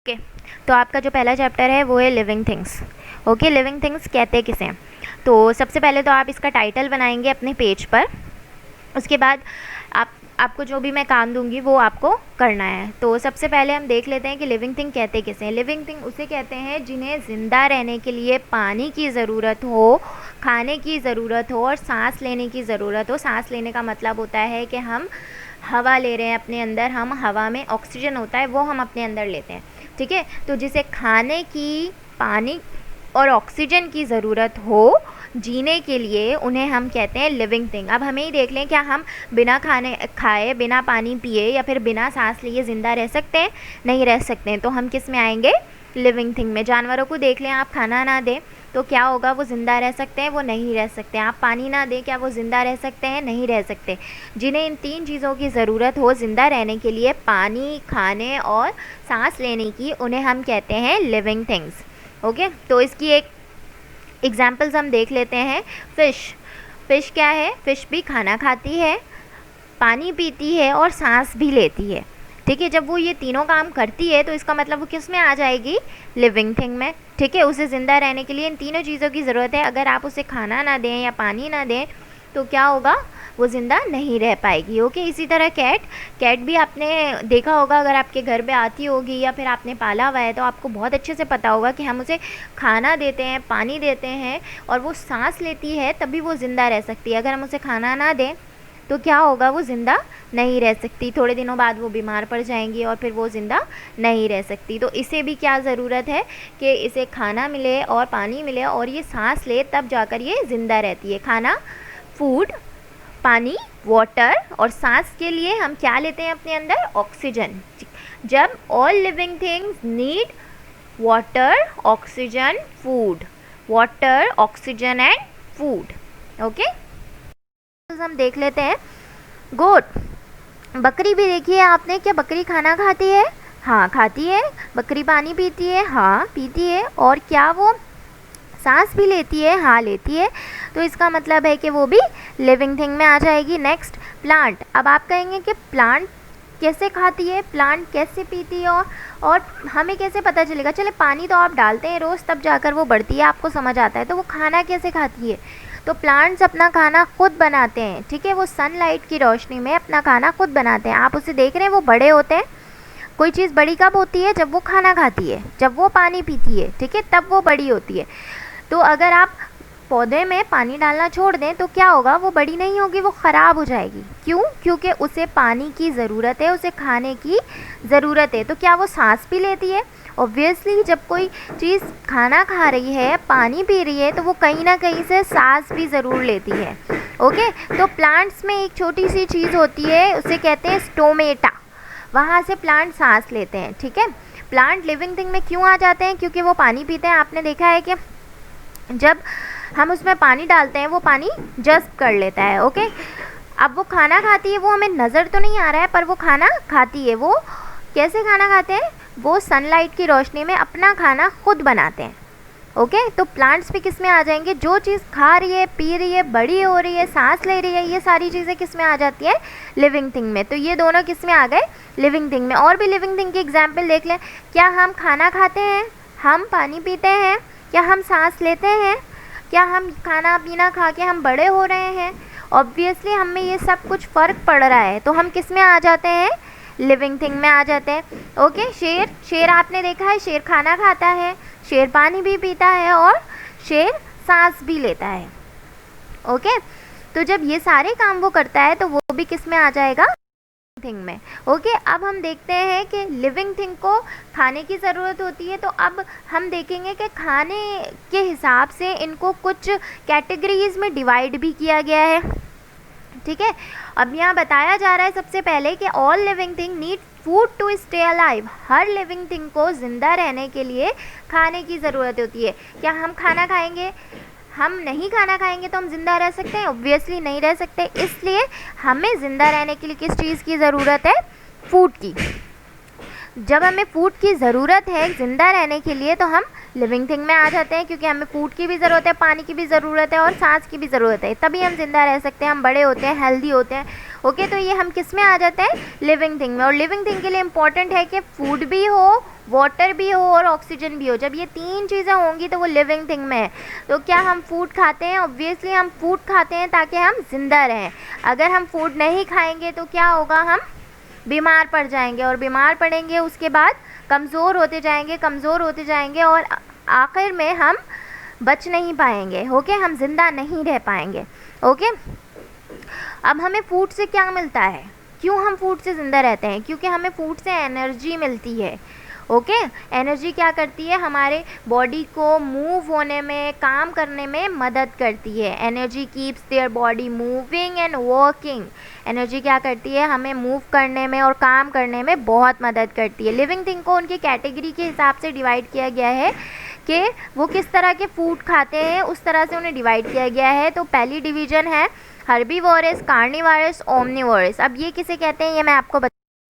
Okay, तो आपका जो पहला चैप्टर है वो है living things. Okay, living things कहते किसे हैं? तो सबसे पहले तो आप इसका टाइटल बनाएंगे अपने पेज पर। उसके बाद आपको जो भी मैं काम दूंगी वो आपको करना है। तो सबसे पहले हम देख लेते हैं कि लिविंग थिंग कहते किसे हैं। लिविंग थिंग उसे कहते हैं जिन्हें ज़िंदा रहने के लिए पानी की ज़रूरत हो, खाने की ज़रूरत हो और सांस लेने की ज़रूरत हो। सांस लेने का मतलब होता है कि हम हवा ले रहे हैं अपने अंदर, हम हवा में ऑक्सीजन होता है वो हम अपने अंदर लेते हैं। ठीक है, तो जिसे खाने की, पानी और ऑक्सीजन की ज़रूरत हो जीने के लिए, उन्हें हम कहते हैं लिविंग थिंग। अब हमें ही देख लें, क्या हम बिना खाए, बिना पानी पिए या फिर बिना सांस लिए ज़िंदा रह सकते हैं? नहीं रह सकते हैं। तो हम किस में आएंगे? लिविंग थिंग में। जानवरों को देख लें, आप खाना ना दें तो क्या होगा? वो ज़िंदा रह सकते हैं? वो नहीं रह सकते। आप पानी ना दें, क्या वो ज़िंदा रह सकते हैं? नहीं रह सकते। जिन्हें इन 3 चीज़ों की ज़रूरत हो ज़िंदा रहने के लिए, पानी, खाने और सांस लेने की, उन्हें हम कहते हैं लिविंग थिंग्स। ओके, तो इसकी एक एग्जाम्पल्स हम देख लेते हैं। फ़िश क्या है? फ़िश भी खाना खाती है, पानी पीती है और सांस भी लेती है। ठीक है, जब वो ये तीनों काम करती है तो इसका मतलब वो किस में आ जाएगी? लिविंग थिंग में। ठीक है, उसे ज़िंदा रहने के लिए इन तीनों चीज़ों की ज़रूरत है। अगर आप उसे खाना ना दें या पानी ना दें तो क्या होगा? वो ज़िंदा नहीं रह पाएगी। ओके, इसी तरह कैट भी आपने देखा होगा, अगर आपके घर पे आती होगी या फिर आपने पाला हुआ है तो आपको बहुत अच्छे से पता होगा कि हम उसे खाना देते हैं, पानी देते हैं और वो सांस लेती है, तभी वो ज़िंदा रह सकती है। अगर हम उसे खाना ना दें तो क्या होगा? वो ज़िंदा नहीं रह सकती। थोड़े दिनों बाद वो बीमार पड़ जाएंगी और फिर वो ज़िंदा नहीं रह सकती। तो इसे भी क्या ज़रूरत है कि इसे खाना मिले और पानी मिले और ये सांस ले, तब जाकर ये ज़िंदा रहती है। खाना, फूड, पानी, वाटर और सांस के लिए हम क्या लेते हैं अपने अंदर? ऑक्सीजन। जब all living things need water, oxygen, food. Water, oxygen and food. Okay, हम देख लेते हैं। गोट, बकरी भी देखी है आपने, क्या बकरी खाना खाती है? हाँ खाती है। बकरी पानी पीती है? हाँ पीती है। और क्या वो सांस भी लेती है? हाँ लेती है। तो इसका मतलब है कि वो भी लिविंग थिंग में आ जाएगी। Next, plant. अब आप कहेंगे कि प्लांट कैसे खाती है, प्लांट कैसे पीती है और हमें कैसे पता चलेगा? चले, पानी तो आप डालते हैं रोज़, तब जाकर वो बढ़ती है, आपको समझ आता है। तो वो खाना कैसे खाती है? तो प्लांट्स अपना खाना खुद बनाते हैं। ठीक है, वो सनलाइट की रोशनी में अपना खाना खुद बनाते हैं। आप उसे देख रहे हैं, वो बड़े होते हैं। कोई चीज़ बड़ी कब होती है? जब वो खाना खाती है, जब वो पानी पीती है। ठीक है, तब वो बड़ी होती है। तो अगर आप पौधे में पानी डालना छोड़ दें तो क्या होगा? वो बड़ी नहीं होगी, वो ख़राब हो जाएगी। क्यों? क्योंकि उसे पानी की ज़रूरत है, उसे खाने की ज़रूरत है। तो क्या वो सांस भी लेती है? ऑब्वियसली, जब कोई चीज़ खाना खा रही है, पानी पी रही है, तो वो कहीं ना कहीं से सांस भी ज़रूर लेती है। ओके, तो प्लांट्स में एक छोटी सी चीज़ होती है, उसे कहते हैं स्टोमेटा। वहाँ से प्लांट सांस लेते हैं। ठीक है, प्लांट लिविंग थिंग में क्यों आ जाते हैं? क्योंकि वो पानी पीते हैं। आपने देखा है कि जब हम उसमें पानी डालते हैं वो पानी जज़्ब कर लेता है। ओके, अब वो खाना खाती है, वो हमें नज़र तो नहीं आ रहा है पर वो खाना खाती है। वो कैसे खाना खाते हैं? वो सनलाइट की रोशनी में अपना खाना खुद बनाते हैं। ओके, तो प्लांट्स भी किस में आ जाएंगे? जो चीज़ खा रही है, पी रही है, बड़ी हो रही है, सांस ले रही है, ये सारी चीज़ें किस में आ जाती है? लिविंग थिंग में। तो ये दोनों किस में आ गए? लिविंग थिंग में। और भी लिविंग थिंग की एग्जाम्पल देख लें। क्या हम खाना खाते हैं? हम पानी पीते हैं? क्या हम सांस लेते हैं? क्या हम खाना पीना खा के हम बड़े हो रहे हैं? ऑब्वियसली हमें ये सब कुछ फ़र्क पड़ रहा है, तो हम किस में आ जाते हैं? लिविंग थिंग में आ जाते हैं। ओके, शेर आपने देखा है, शेर खाना खाता है, शेर पानी भी पीता है और शेर सांस भी लेता है। ओके, तो जब ये सारे काम वो करता है तो वो भी किस में आ जाएगा? थिंग में। ओके, अब हम देखते हैं कि लिविंग थिंग को खाने की ज़रूरत होती है। तो अब हम देखेंगे कि खाने के हिसाब से इनको कुछ कैटेगरीज में डिवाइड भी किया गया है। ठीक है, अब यहाँ बताया जा रहा है सबसे पहले कि all living thing need food to stay alive. हर लिविंग थिंग को ज़िंदा रहने के लिए खाने की ज़रूरत होती है। क्या हम खाना खाएंगे? हम नहीं खाना खाएंगे तो हम ज़िंदा रह सकते हैं? ऑब्वियसली नहीं रह सकते। इसलिए हमें ज़िंदा रहने के लिए किस चीज़ की ज़रूरत है? फूड की। जब हमें फूड की ज़रूरत है ज़िंदा रहने के लिए तो हम लिविंग थिंग में आ जाते हैं, क्योंकि हमें फूड की भी ज़रूरत है, पानी की भी ज़रूरत है और सांस की भी ज़रूरत है, तभी हम ज़िंदा रह सकते हैं, हम बड़े होते हैं, हेल्दी होते हैं। ओके, तो ये हम किस में आ जाते हैं? लिविंग थिंग में। और लिविंग थिंग के लिए इम्पॉर्टेंट है कि फूड भी हो, वाटर भी हो और ऑक्सीजन भी हो। जब ये 3 चीज़ें होंगी तो वो लिविंग थिंग में है। तो क्या हम फूड खाते हैं? ऑब्वियसली हम फूड खाते हैं ताकि हम ज़िंदा रहें। अगर हम फूड नहीं खाएंगे तो क्या होगा? हम बीमार पड़ जाएंगे, और बीमार पड़ेंगे उसके बाद कमज़ोर होते जाएंगे और आखिर में हम बच नहीं पाएंगे। ओके, हम ज़िंदा नहीं रह पाएंगे। ओके, अब हमें फूड से क्या मिलता है? क्यों हम फूड से ज़िंदा रहते हैं? क्योंकि हमें फूड से एनर्जी मिलती है। ओके, एनर्जी क्या करती है? हमारे बॉडी को मूव होने में, काम करने में मदद करती है। Energy keeps their body moving and working. Energy क्या करती है? हमें मूव करने में और काम करने में बहुत मदद करती है। लिविंग थिंग को उनकी कैटेगरी के हिसाब से डिवाइड किया गया है कि वो किस तरह के फूड खाते हैं, उस तरह से उन्हें डिवाइड किया गया है। तो पहली डिवीज़न है हर्बीवोरस, कार्निवोरस, ओमनिवोरस। अब ये किसे कहते हैं ये मैं आपको बता।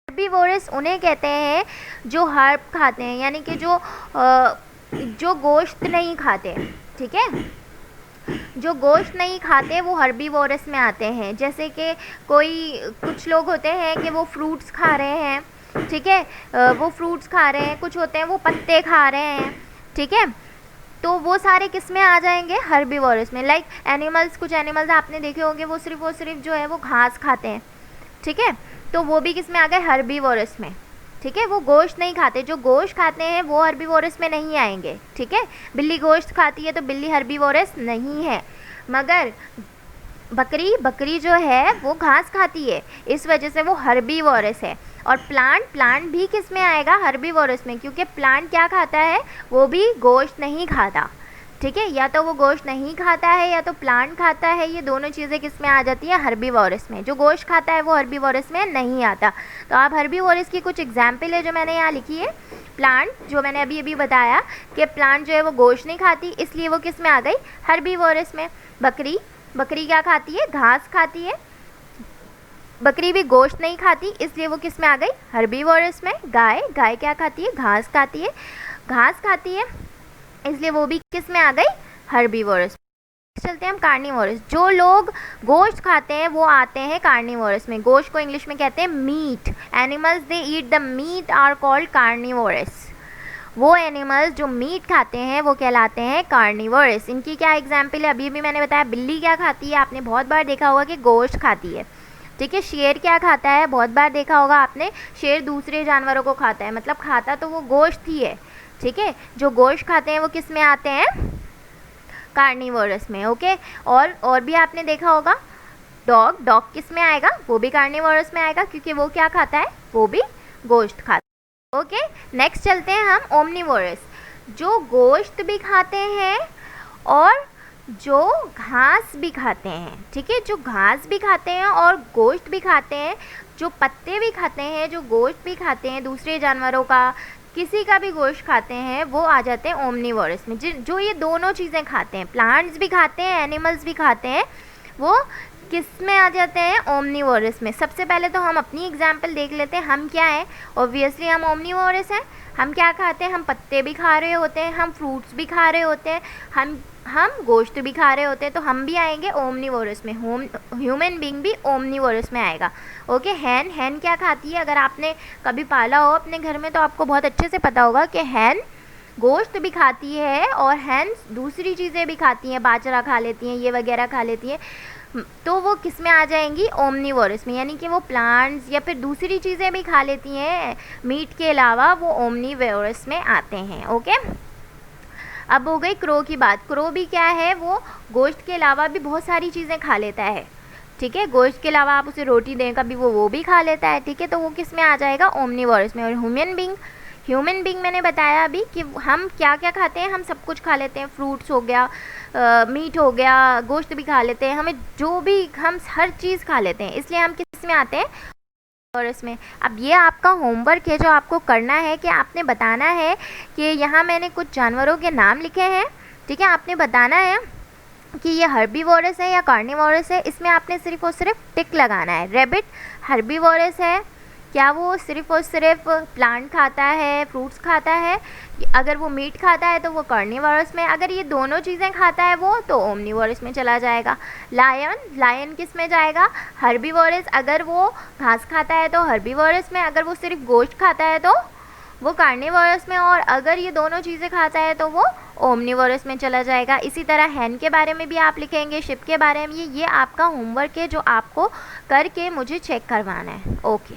हर्बीवोरस उन्हें कहते हैं जो हर्ब खाते हैं, यानी कि जो गोश्त नहीं खाते। ठीक है, जो गोश्त नहीं खाते वो हर्बीवोरस में आते हैं। जैसे कि कुछ लोग होते हैं कि वो फ्रूट्स खा रहे हैं, ठीक है, वो फ्रूट्स खा रहे हैं, कुछ होते हैं वो पत्ते खा रहे हैं, ठीक है, तो वो सारे किस में आ जाएंगे? हर्बीवोरस में। लाइक एनिमल्स, कुछ एनिमल्स आपने देखे होंगे वो सिर्फ जो है वो घास खाते हैं, ठीक है, तो वो भी किस में आ गए? हर्बीवोरस में। ठीक है, वो गोश्त नहीं खाते। जो गोश्त खाते हैं वो हर्बीवोरस में नहीं आएंगे। ठीक है, बिल्ली गोश्त खाती है तो बिल्ली हर्बीवोरस नहीं है। मगर बकरी जो है वो घास खाती है, इस वजह से वो हर्बीवोरस है। और प्लांट भी किस में आएगा? हर्बीवोरस में, क्योंकि प्लांट क्या खाता है? वो भी गोश्त नहीं खाता। ठीक है, या तो वो गोश्त नहीं खाता है या तो प्लांट खाता है। ये दोनों चीज़ें किस में आ जाती हैं? हर्बीवोरस में। जो गोश्त खाता है वो हर्बीवोरस में नहीं आता। तो आप हर्बीवोरस की कुछ एग्जाम्पल है जो मैंने यहाँ लिखी है। प्लांट, जो मैंने अभी बताया कि प्लांट जो है वो गोश्त नहीं खाती, इसलिए वो किस में आ गई? हर्बीवोरस में। बकरी क्या खाती है? घास खाती है। बकरी भी गोश्त नहीं खाती, इसलिए वो किस में आ गई? हर्बीवोरस में। गाय क्या खाती है? घास खाती है, इसलिए वो भी किस में आ गई? हर्बीवोरस। चलते हैं हम कार्निवोरस। जो लोग गोश्त खाते हैं वो आते हैं कार्निवोरस में। गोश्त को इंग्लिश में कहते हैं meat. Animals they eat the meat are called carnivorous. वो एनिमल्स जो मीट खाते हैं वो कहलाते हैं कार्निवोरस। इनकी क्या एग्जाम्पल है? अभी भी मैंने बताया, बिल्ली क्या खाती है? आपने बहुत बार देखा होगा कि गोश्त खाती है। ठीक है, शेर क्या खाता है? बहुत बार देखा होगा आपने, शेर दूसरे जानवरों को खाता है, मतलब खाता तो वो गोश्त ही है। ठीक है, जो गोश्त खाते हैं वो किस में आते हैं? कार्निवोरस में। ओके, और भी आपने देखा होगा, डॉग किस में आएगा? वो भी कार्निवोरस में आएगा, क्योंकि वो क्या खाता है? वो भी गोश्त खाता है। ओके, नेक्स्ट चलते हैं हम ओमनिवोरस। जो गोश्त भी खाते हैं और जो घास भी खाते हैं। ठीक है, जो घास भी खाते हैं और गोश्त भी खाते हैं, जो पत्ते भी खाते हैं, जो गोश्त भी खाते हैं, दूसरे जानवरों का, किसी का भी गोश्त खाते हैं, वो आ जाते हैं ओमनिवोरस में। जो ये दोनों चीज़ें खाते हैं, प्लांट्स भी खाते हैं, एनिमल्स भी खाते हैं, वो किस में आ जाते हैं? ओमनिवोरस में। सबसे पहले तो हम अपनी एग्जाम्पल देख लेते हैं, हम क्या हैं? ऑब्वियसली हम ओमनिवोरस हैं। हम क्या खाते हैं? हम पत्ते भी खा रहे होते हैं, हम फ्रूट्स भी खा रहे होते हैं, हम गोश्त भी खा रहे होते हैं, तो हम भी आएंगे ओमनिवोरस में। ह्यूमन बीइंग भी ओमनिवोरस में आएगा। ओके, हैन क्या खाती है? अगर आपने कभी पाला हो अपने घर में तो आपको बहुत अच्छे से पता होगा कि हैन गोश्त भी खाती है और हैन दूसरी चीज़ें भी खाती हैं, बाजरा खा लेती हैं, ये वगैरह खा लेती हैं, तो वो किस में आ जाएंगी? ओमनिवोरस में। यानी कि वो प्लांट्स या फिर दूसरी चीज़ें भी खा लेती हैं मीट के अलावा, वो ओमनिवोरस में आते हैं। ओके, अब हो गई क्रो की बात। क्रो भी क्या है? वो गोश्त के अलावा भी बहुत सारी चीज़ें खा लेता है। ठीक है, गोश्त के अलावा आप उसे रोटी दें कभी, वो भी खा लेता है। ठीक है, तो वो किस में आ जाएगा? ओमनिवोरस में। और ह्यूमन बीइंग मैंने बताया अभी कि हम क्या क्या खाते हैं, हम सब कुछ खा लेते हैं। फ्रूट्स हो गया, मीट हो गया, गोश्त भी खा लेते हैं, हमें जो भी, हम हर चीज़ खा लेते हैं, इसलिए हम किस में आते हैं? और इसमें अब ये आपका होमवर्क है जो आपको करना है कि आपने बताना है कि यहाँ मैंने कुछ जानवरों के नाम लिखे हैं। ठीक है, आपने बताना है कि ये हर्बीवोरस है या कार्निवोरस है। इसमें आपने सिर्फ और सिर्फ टिक लगाना है। रैबिट हर्बीवोरस है, क्या वो सिर्फ़ और सिर्फ प्लांट खाता है, फ्रूट्स खाता है? अगर वो मीट खाता है तो वो कार्निवोरस में, अगर ये दोनों चीज़ें खाता है वो तो ओमनिवोरस में चला जाएगा। लायन किस में जाएगा? हर्बीवोरस। अगर वो घास खाता है तो हर्बीवोरस में, अगर वो सिर्फ गोश्त खाता है तो वो कार्निवोरस में, और अगर ये दोनों चीज़ें खाता है तो वो ओमनिवोरस में चला जाएगा। इसी तरह हैन के बारे में भी आप लिखेंगे, शिप के बारे में। ये आपका होमवर्क है जो आपको करके मुझे चेक करवाना है। ओके।